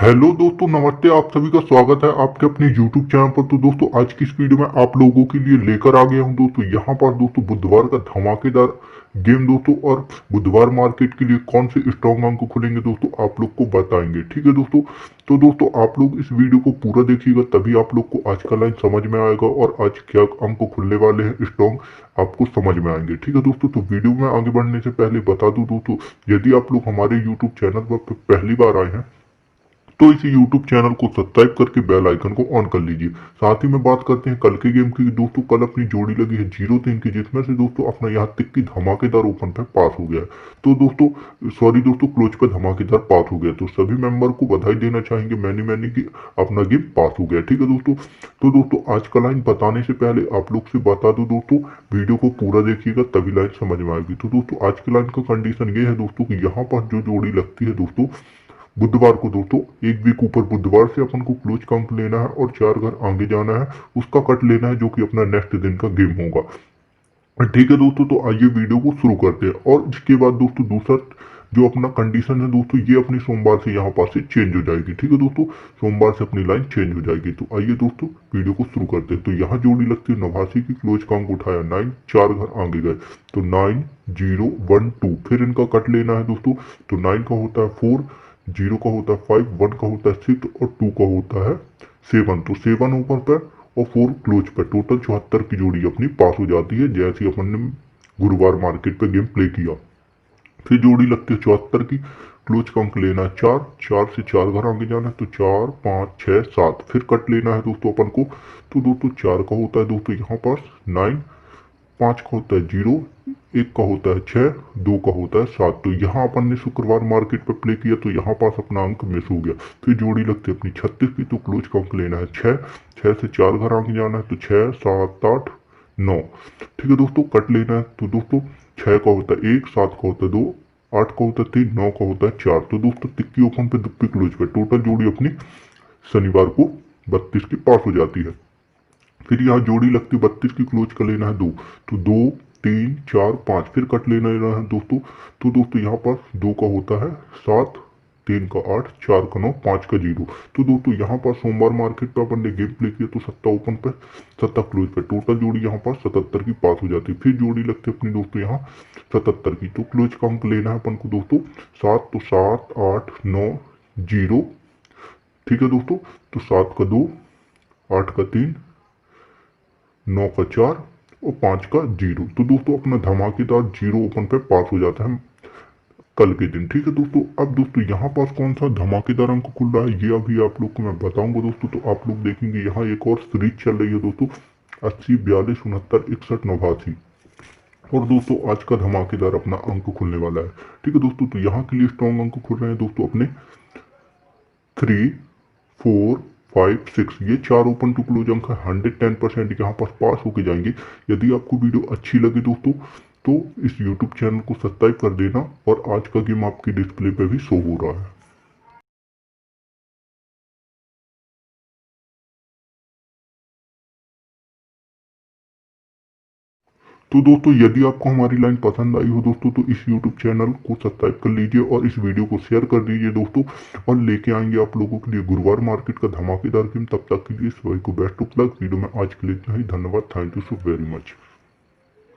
Hello दोस्तों, नमस्ते। आप सभी का स्वागत है आपके अपने YouTube चैनल पर। तो दोस्तों, आज की इस वीडियो में आप लोगों के लिए लेकर आ गया हूं दोस्तों, यहाँ पर दोस्तों बुधवार का धमाकेदार गेम दोस्तों, और बुधवार मार्केट के लिए कौन से स्ट्रॉन्ग अंक खुलेंगे दोस्तों आप लोग को बताएंगे। ठीक है दोस्तों, तो दोस्तों आप लोग इस वीडियो को पूरा देखिएगा, तभी आप लोग को आज का लाइन समझ में आएगा और आज क्या अंक खुलने वाले हैं स्ट्रॉन्ग आपको समझ में आएंगे। ठीक है दोस्तों, तो वीडियो में आगे बढ़ने से पहले बता दूं दोस्तों, यदि आप लोग हमारे यूट्यूब चैनल पर पहली बार आए हैं तो इस YouTube चैनल को सब्सक्राइब करके बेल आइकन को ऑन कर लीजिए। साथ ही में बात करते हैं कल के गेम की। दोस्तों कल अपनी जोड़ी लगी है 0-3 की, जिसमें से दोस्तों अपना यहाँ तक की धमाकेदार ओपन पे पास हो गया है। तो दोस्तों सॉरी दोस्तों, क्लोज पे धमाकेदार पास हो गया। तो सभी मेंबर को बधाई देना चाहेंगे, मैनी मैनी की अपना गेम पास हो गया। ठीक है दोस्तों, तो दोस्तों आज का लाइन बताने से पहले आप लोग से बता दो दोस्तों, वीडियो को पूरा देखिएगा तभी लाइन समझ में आएगी। तो दोस्तों आज के लाइन का कंडीशन ये है दोस्तों कि यहाँ पर जो जोड़ी लगती है दोस्तों बुधवार को, दोस्तों एक वीक ऊपर बुधवार से अपन को क्लोज का अंक लेना है और 4 घर आगे जाना है, उसका कट लेना है जो कि अपना नेक्स्ट दिन का गेम होगा। ठीक है दोस्तों, तो आइए वीडियो को शुरू करते हैं। और इसके बाद दोस्तों दूसरा जो अपना कंडीशन है दोस्तों, ये अपनी सोमवार से यहाँ पास से चेंज हो जाएगी। ठीक है दोस्तों, सोमवार से अपनी लाइन चेंज हो जाएगी। तो आइए दोस्तों वीडियो को शुरू करते हैं। तो यहाँ जोड़ी लगती है 89 की, क्लोज का अंक उठाया 9, 4 घर आगे गए तो 9 0 1 2, फिर इनका कट लेना है दोस्तों। तो 9 का होता है 4, 0 का होता है 5, 1 का होता है 6 और 2 का होता है 7। तो 7 ऊपर पर और 4 क्लोज पर, टोटल 74 की जोड़ी अपनी पास हो जाती है, जैसे अपन ने गुरुवार मार्केट पे गेम प्ले किया। फिर जोड़ी लगती है 74 की, क्लोज का अंक लेना है 4, 4 से 4 घर आगे जाना है तो 4 5 6 7, फिर कट लेना है दोस्तों अपन को। तो दोस्तों 4 का होता है दोस्तों यहाँ पास 9, 5 का होता है 0, 1 का होता है 6, 2 का होता है 7। तो यहाँ अपन ने शुक्रवार मार्केट पे प्ले किया तो यहाँ पास अपना अंक मिस हो गया। फिर जोड़ी लगती है अपनी 36 की, तो क्लोज का अंक लेना है 6, 6 से 4 घर आगे जाना है तो 6 7 8 9। ठीक है दोस्तों, कट लेना है। तो दोस्तों 6 का होता है 1, 7 का होता है 2, 8 का होता है 3, 9 का होता है 4। तो दोस्तों तिक्की ओपन पे दुप्पी क्लोज पे, टोटल जोड़ी अपनी शनिवार को 32 की पास हो जाती है। फिर यहाँ जोड़ी लगती है 32 की, क्लोज का लेना है 2, तो 2 3 4 5, फिर कट लेना है दोस्तों। तो दोस्तों यहाँ पर 2 का होता है 7, 3 का 8, 4 का 9, 5 का 0। तो दोस्तों यहाँ पर सोमवार मार्केट पे अपन ने गेम प्ले किया तो 7 ओपन पे 7 क्लोज पे, टोटल जोड़ी यहाँ पर 77 की पास हो जाती है। फिर जोड़ी लगती है अपनी दोस्तों यहाँ 77 की, तो क्लोज का अंक लेना है अपन को दोस्तों 7, तो 7 8 9 0। ठीक है दोस्तों, तो 7 का 2, 8 का 3, 9 का 4 और 5 का 0। तो दोस्तों अपना धमाकेदार 0 ओपन पे पास हो जाता है कल के दिन। ठीक है दोस्तों, अब दोस्तों यहाँ पास कौन सा धमाकेदार अंक खुल रहा है ये अभी आप लोग को मैं बताऊंगा दोस्तों। तो आप लोग देखेंगे यहाँ एक और सीरीज चल रही है दोस्तों, 80 42 69 61 89। और दोस्तों आज का धमाकेदार अपना अंक खुलने वाला है। ठीक है दोस्तों, तो यहाँ के लिए स्ट्रॉन्ग अंक खुल रहे हैं दोस्तों अपने 3 4 5 6, ये 4 ओपन टू क्लोज अंक है। 110% यहाँ पास होके जाएंगे। यदि आपको वीडियो अच्छी लगे दोस्तों तो इस YouTube चैनल को सब्सक्राइब कर देना, और आज का गेम आपकी डिस्प्ले पे भी शो हो रहा है। तो दोस्तों यदि आपको हमारी लाइन पसंद आई हो दोस्तों, तो इस YouTube चैनल को सब्सक्राइब कर लीजिए और इस वीडियो को शेयर कर दीजिए दोस्तों। और लेके आएंगे आप लोगों के लिए गुरुवार मार्केट का धमाकेदार गेम। तब तक के लिए सभी को बेस्ट ऑफ लक। वीडियो में आज के लिए इतना ही। धन्यवाद, thank you so very much.